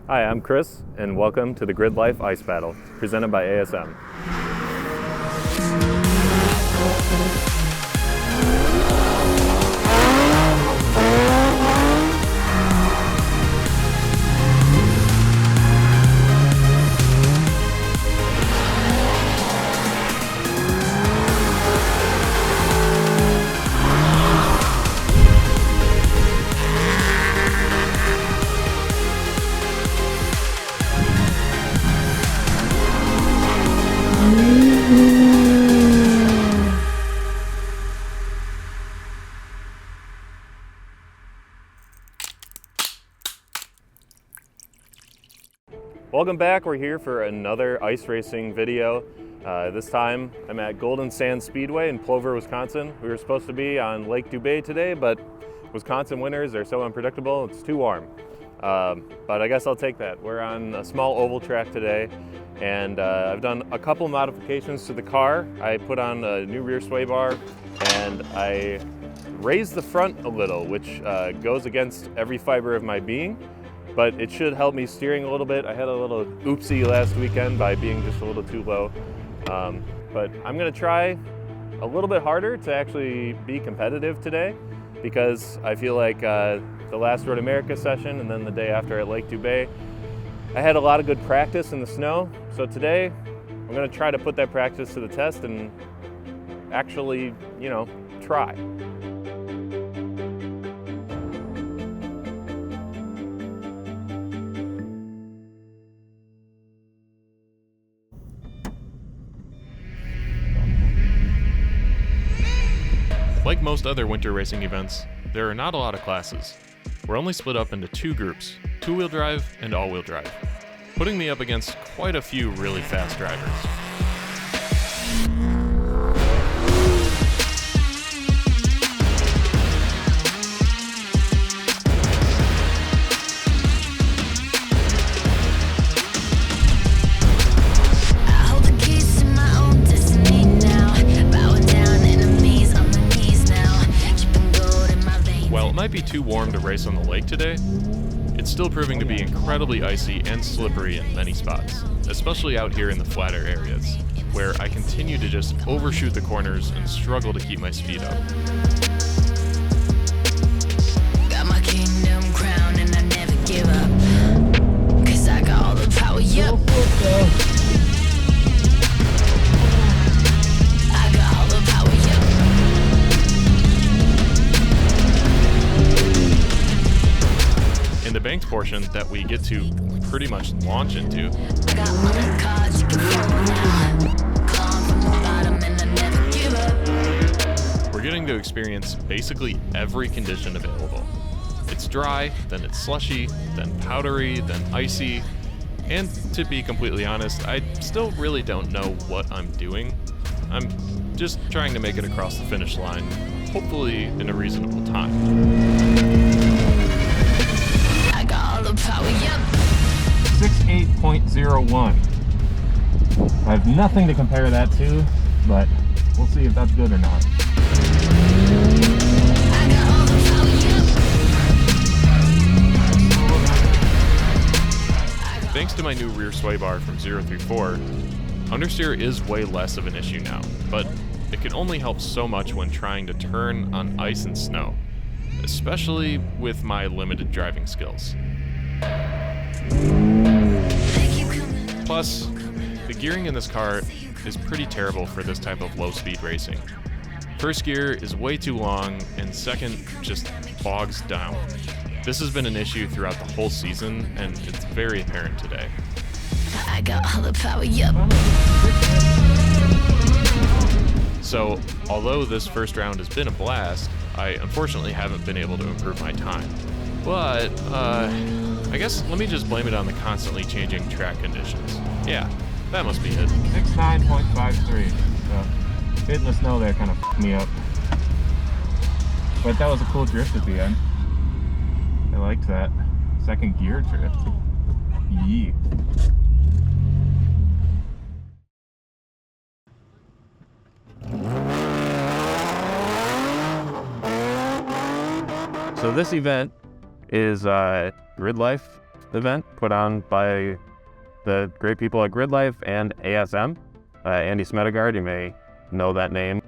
Hi, I'm Chris, and welcome to the GRIDLIFE Ice Battle, presented by ASM. Welcome back. We're here for another ice racing video. This time I'm at Golden Sand Speedway in Plover, Wisconsin. We were supposed to be on Lake Dubay today, but Wisconsin winters are so unpredictable, it's too warm. But I guess I'll take that. We're on a small oval track today, and I've done a couple modifications to the car. I put on a new rear sway bar, and I raised the front a little, which goes against every fiber of my being. But it should help me steering a little bit. I had a little oopsie last weekend by being just a little too low. But I'm gonna try a little bit harder to actually be competitive today, because I feel like the last Road America session and then the day after at Lake Dubay, I had a lot of good practice in the snow. So today, I'm gonna try to put that practice to the test and actually, try. Like most other winter racing events, there are not a lot of classes. We're only split up into two groups, two-wheel drive and all-wheel drive, putting me up against quite a few really fast drivers. Might be too warm to race on the lake today, it's still proving to be incredibly icy and slippery in many spots, especially out here in the flatter areas, where I continue to just overshoot the corners and struggle to keep my speed up. Got my kingdom crown and I never give up, 'cause I got all the power, yep. I got all the power, yep. In the banked portion that we get to pretty much launch into, I got all the cards you can follow now. Climb from the bottom and I never give up. we're getting to experience basically every condition available. It's dry, then it's slushy, then powdery, then icy, and to be completely honest, I still really don't know what I'm doing. I'm just trying to make it across the finish line, hopefully in a reasonable time. Power, yep. 68.01. I have nothing to compare that to, but we'll see if that's good or not. I got all the power, yep. Thanks to my new rear sway bar from 034, understeer is way less of an issue now, but it can only help so much when trying to turn on ice and snow, especially with my limited driving skills. Plus, the gearing in this car is pretty terrible for this type of low-speed racing. First gear is way too long, and second just bogs down. This has been an issue throughout the whole season, and it's very apparent today. I got all the power, yep. So, although this first round has been a blast, I unfortunately haven't been able to improve my time. But, I guess let me just blame it on the constantly changing track conditions. Yeah, that must be it. 69.53. So, hitting the snow there kind of f***ed me up. But that was a cool drift at the end. I liked that. Second gear drift. Yee. So this event is GRIDLIFE, event put on by the great people at GRIDLIFE and ASM. Andy Smedegard, you may know that name.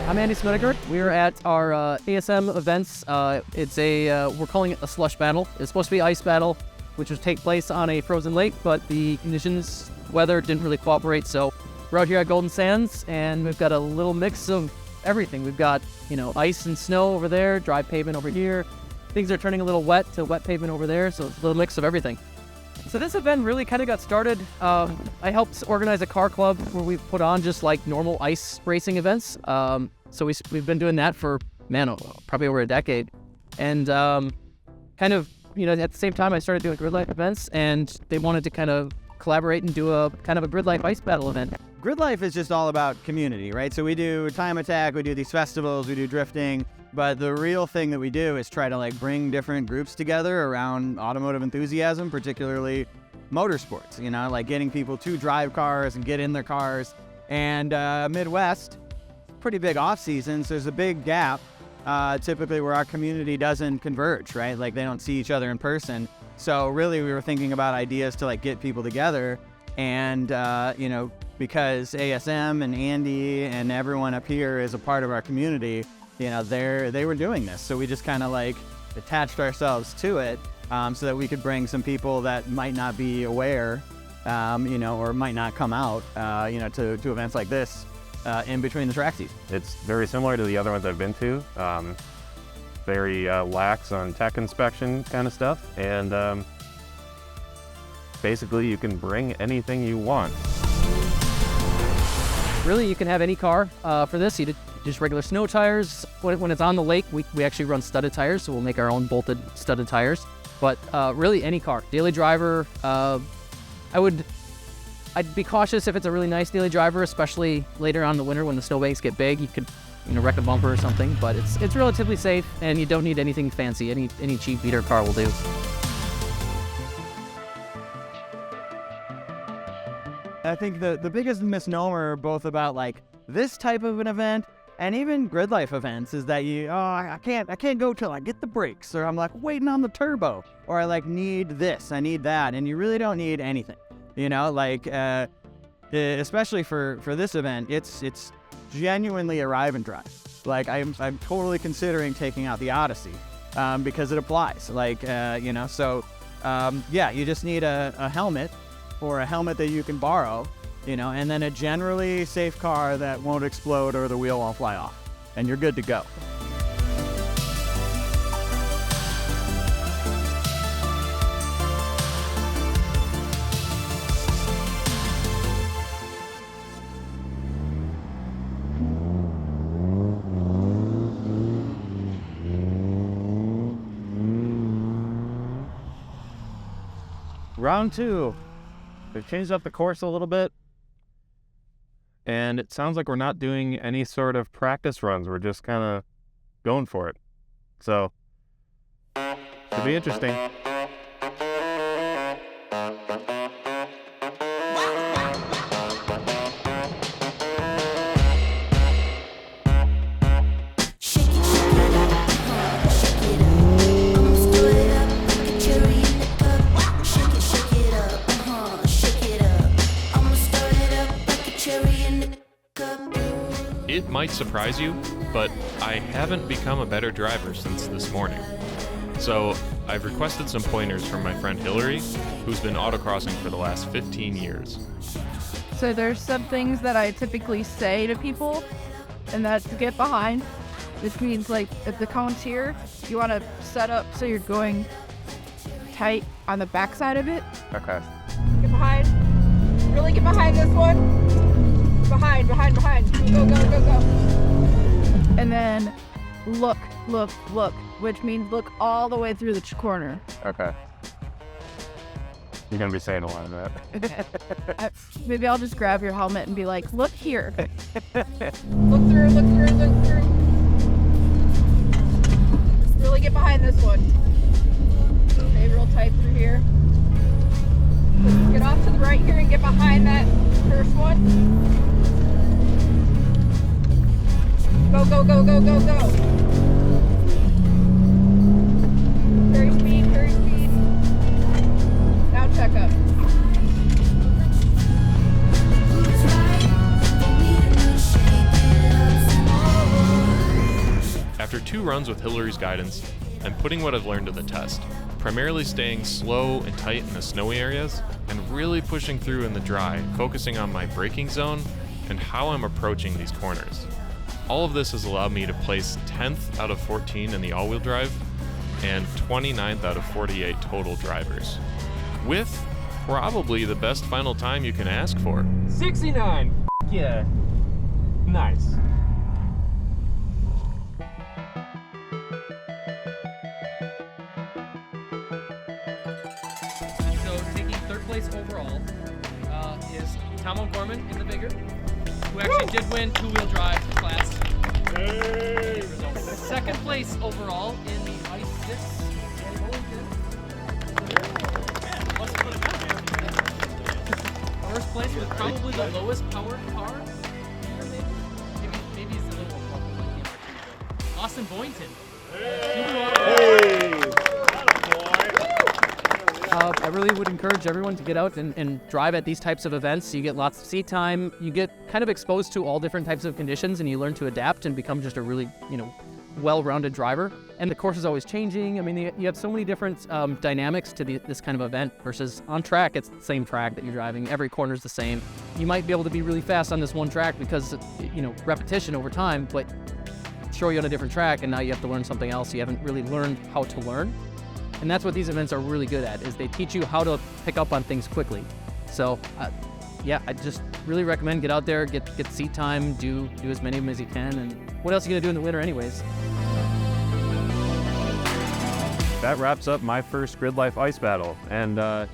I'm Andy Smedegard. We're at our ASM events. We're calling it a slush battle. It's supposed to be ice battle, which would take place on a frozen lake, but the conditions, weather didn't really cooperate. So we're out here at Golden Sands, and we've got a little mix of everything. We've got, ice and snow over there, dry pavement over here. Things are turning a little wet to wet pavement over there, so it's a little mix of everything. So this event really kind of got started. I helped organize a car club where we've put on just like normal ice racing events. So we've been doing that for, probably over a decade. And at the same time, I started doing GRIDLIFE events, and they wanted to kind of collaborate and do a kind of a GRIDLIFE Ice Battle event. GRIDLIFE is just all about community, right? So we do time attack, we do these festivals, we do drifting, but the real thing that we do is try to bring different groups together around automotive enthusiasm, particularly motorsports, getting people to drive cars and get in their cars. And Midwest, pretty big off seasons, there's a big gap typically where our community doesn't converge, right? They don't see each other in person. So really we were thinking about ideas to get people together, and because ASM and Andy and everyone up here is a part of our community, they were doing this. So we just kind of attached ourselves to it so that we could bring some people that might not be aware, or might not come out, to events like this in between the track season. It's very similar to the other ones I've been to. Very lax on tech inspection kind of stuff, and basically you can bring anything you want. Really, you can have any car for this. You just regular snow tires. When it's on the lake, we actually run studded tires, so we'll make our own bolted studded tires. But really, any car. Daily driver, I'd be cautious if it's a really nice daily driver, especially later on in the winter when the snowbanks get big. You could wreck a bumper or something, but it's relatively safe, and you don't need anything fancy. Any cheap beater car will do. I think the biggest misnomer both about this type of an event and even GRIDLIFE events is that I can't go till I get the brakes, or I'm waiting on the turbo, or I need this, I need that, and you really don't need anything. Especially for this event, it's genuinely arrive and drive. I'm totally considering taking out the Odyssey because it applies. You just need a helmet, or a helmet that you can borrow, and then a generally safe car that won't explode or the wheel won't fly off, and you're good to go. Round 2. They've changed up the course a little bit, and it sounds like we're not doing any sort of practice runs. We're just kind of going for it. So, should be interesting. It might surprise you, but I haven't become a better driver since this morning. So I've requested some pointers from my friend Hillary, who's been autocrossing for the last 15 years. So there's some things that I typically say to people, and that's get behind, which means if the cone's here, you want to set up so you're going tight on the backside of it. Okay. Get behind. Really get behind this one. Behind. Go. And then look, which means look all the way through the corner. Okay. You're going to be saying a lot of that. Maybe I'll just grab your helmet and be like, look here. Look through. Really get behind this one. Okay, real tight through here. Let's get off to the right here and get behind that first one. Go. runs with Hillary's guidance, I'm putting what I've learned to the test, primarily staying slow and tight in the snowy areas, and really pushing through in the dry, focusing on my braking zone and how I'm approaching these corners. All of this has allowed me to place 10th out of 14 in the all-wheel drive, and 29th out of 48 total drivers, with probably the best final time you can ask for. 69! Yeah. Nice. So taking third place overall is Tom O'Gorman in the bigger, who actually did win two-wheel drive class. Hey. Second place overall in the Ice 6. First place with probably the lowest powered car. Maybe it's a little more. Austin Boynton. I really would encourage everyone to get out and drive at these types of events. You get lots of seat time. You get kind of exposed to all different types of conditions, and you learn to adapt and become just a really, well-rounded driver. And the course is always changing. I mean, you have so many different dynamics to this kind of event versus on track. It's the same track that you're driving. Every corner is the same. You might be able to be really fast on this one track because, repetition over time, but throw you on a different track, and now you have to learn something else. You haven't really learned how to learn. And that's what these events are really good at, is they teach you how to pick up on things quickly. So, I just really recommend get out there, get seat time, do as many of them as you can. And what else are you gonna do in the winter anyways? That wraps up my first GRIDLIFE Ice Battle, and I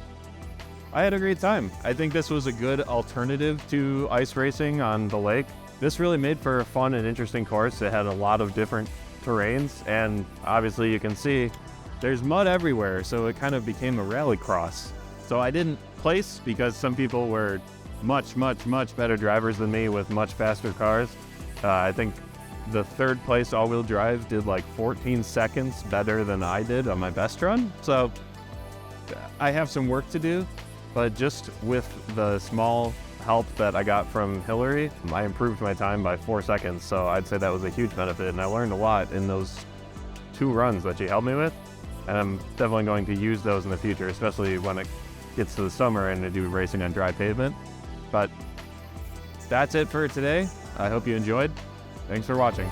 had a great time. I think this was a good alternative to ice racing on the lake. This really made for a fun and interesting course. It had a lot of different terrains, and obviously you can see there's mud everywhere, so it kind of became a rallycross. So I didn't place because some people were much, much, much better drivers than me with much faster cars. I think the third place all-wheel drive did like 14 seconds better than I did on my best run. So I have some work to do, but just with the small help that I got from Hillary, I improved my time by 4 seconds. So I'd say that was a huge benefit, and I learned a lot in those 2 runs that she helped me with. And I'm definitely going to use those in the future, especially when it gets to the summer and to do racing on dry pavement. But that's it for today. I hope you enjoyed. Thanks for watching.